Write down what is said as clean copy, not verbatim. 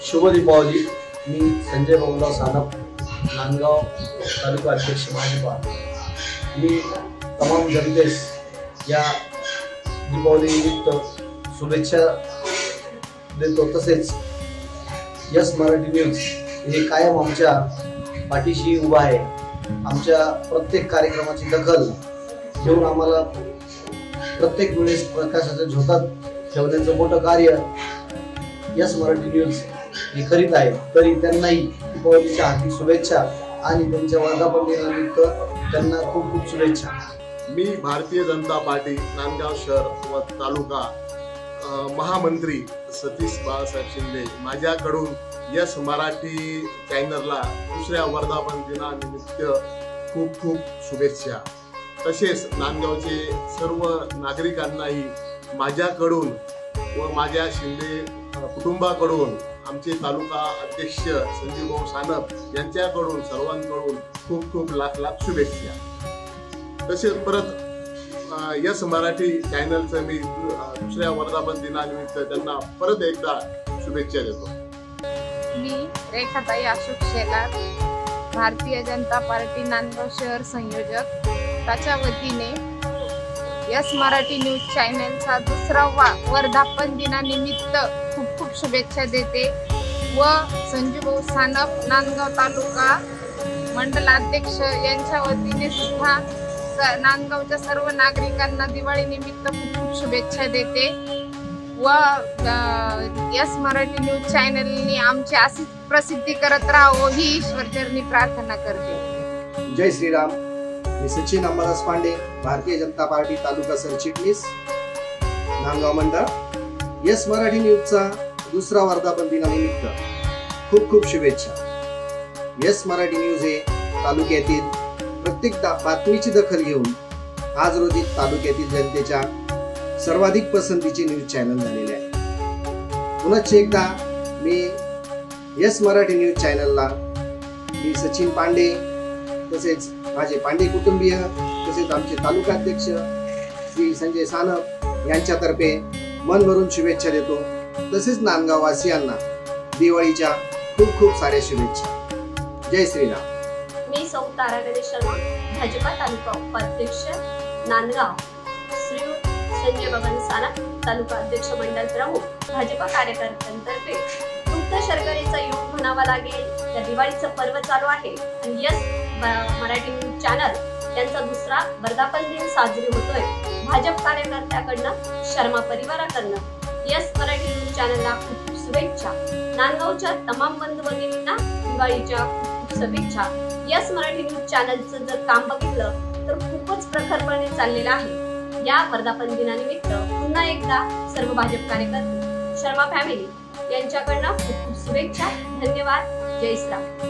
शुभ दीपावली। मी संजय भाऊराव सानप, नांदगाव तालुका अध्यक्ष भाजपा। मी तमाम जनतेस या दीपावली निमित्त शुभेच्छा देतो। तसेच यस मराठी न्यूज हे कायम आमच्या पाठीशी उभा आहे। आमच्या प्रत्येक कार्यक्रमाची दखल घेऊन आम्हाला प्रत्येक वेळेस प्रकाशाच्या झोतात ठेवण्याचं मोठं कार्य यस मराठी न्यूज हे करीत आहे। तरी त्यांनाही दीपावलीच्या हार्दिक शुभेच्छा आणि त्यांच्या वर्धापन दिनानिमित्त त्यांना खूप खूप शुभेच्छा। मी भारतीय जनता पार्टी नांदगाव शहर व तालुका महामंत्री सतीश बाळासाहेब शिंदे माझ्याकडून यस मराठी चॅनलला दुसऱ्या वर्धापन दिनानिमित्त खूप खूप शुभेच्छा। तसेच नांदगावचे सर्व नागरिकांनाही माझ्याकडून व माझ्या शिंदे कुटुंबाकडून, आमचे तालुका अध्यक्ष संजय भाऊ सानप यांच्याकडून सर्वांकडून खूप खूप लाख लाख शुभेच्छा। तसेच परत यस मराठी चॅनलचं मी दुसऱ्या वर्धापन दिनानिमित्त त्यांना परत एकदा शुभेच्छा देतो। मी रेखाताई अशोक शेलार, भारतीय जनता पार्टी नांदगाव शहर संयोजक, त्याच्या वतीने यस मराठी न्यूज चॅनलचा दुसरा वर्धापन दिनानिमित्त खूप खूप शुभेच्छा देते व संजू भाऊ सानप नांदगाव तालुका मंडलाध्यक्ष यांच्या वतीने सुद्धा नांदगावच्या सर्व नागरिकांना दिवाळी निमित्त खूप खूप शुभेच्छा देते व यस मराठी न्यूज चॅनलने आमची अशीच प्रसिद्धी करत राहावं ही ईश्वरचरणी प्रार्थना करते। जय श्रीराम। मी सचिन अंबादास पांडे, भारतीय जनता पार्टी तालुका सरचिटणीस नांदगाव मंडळ। यस मराठी न्यूजचा दुसरा वर्धापन दिनानिमित्त खूप खूप शुभेच्छा। यस मराठी न्यूज हे तालुक्यातील प्रत्येक बातमीची दखल घेऊन आज रोजी तालुक्यातील जनतेच्या सर्वाधिक पसंतीचे न्यूज चॅनल झालेले आहे। पुन्हा एकदा मी यस मराठी न्यूज चॅनलला मी सचिन पांडे, तसेच माझे पांडे कुटुंबीय, तसेच आमचे तालुका अध्यक्ष श्री संजय सानप यांच्यातर्फे मनभरून शुभेच्छा देतो। तसेच नांदगाव वासियांना दिवाळीच्या खूप खूप साऱ्या शुभेच्छा। जय श्रीराम। मी सौ तारा गणेश शर्मा, भाजपा तालुका उपाध्यक्ष नांदगाव, श्री संजय बबन सानप तालुका अध्यक्ष मंडळ प्रमुख, भाजपा कार्यकर्त्यांतर्फे तुमचं शर्करेचा योग म्हणावा लागेल। या दिवाळीचं पर्व चालू आहे आणि यस मराठी न्यूज चॅनल यांचा दुसरा वर्धापन दिन साजरी होतोय। भाजप कार्यकर्त्याकडनं, शर्मा परिवाराकडनं यस मराठी न्यूज चॅनलला खूप खूप शुभेच्छा। नांदगावच्या तमाम बंधू भगिनींना दिवाळीच्या खूप खूप शुभेच्छा। यस मराठी न्यूज चॅनलचं जर काम बघितलं तर खूपच प्रखरपणे चाललेलं आहे। या वर्धापन दिनानिमित्त पुन्हा एकदा सर्व भाजप कार्यकर्ते, शर्मा फॅमिली यांच्याकडनं खूप खूप शुभेच्छा। धन्यवाद। जय श्रीराम।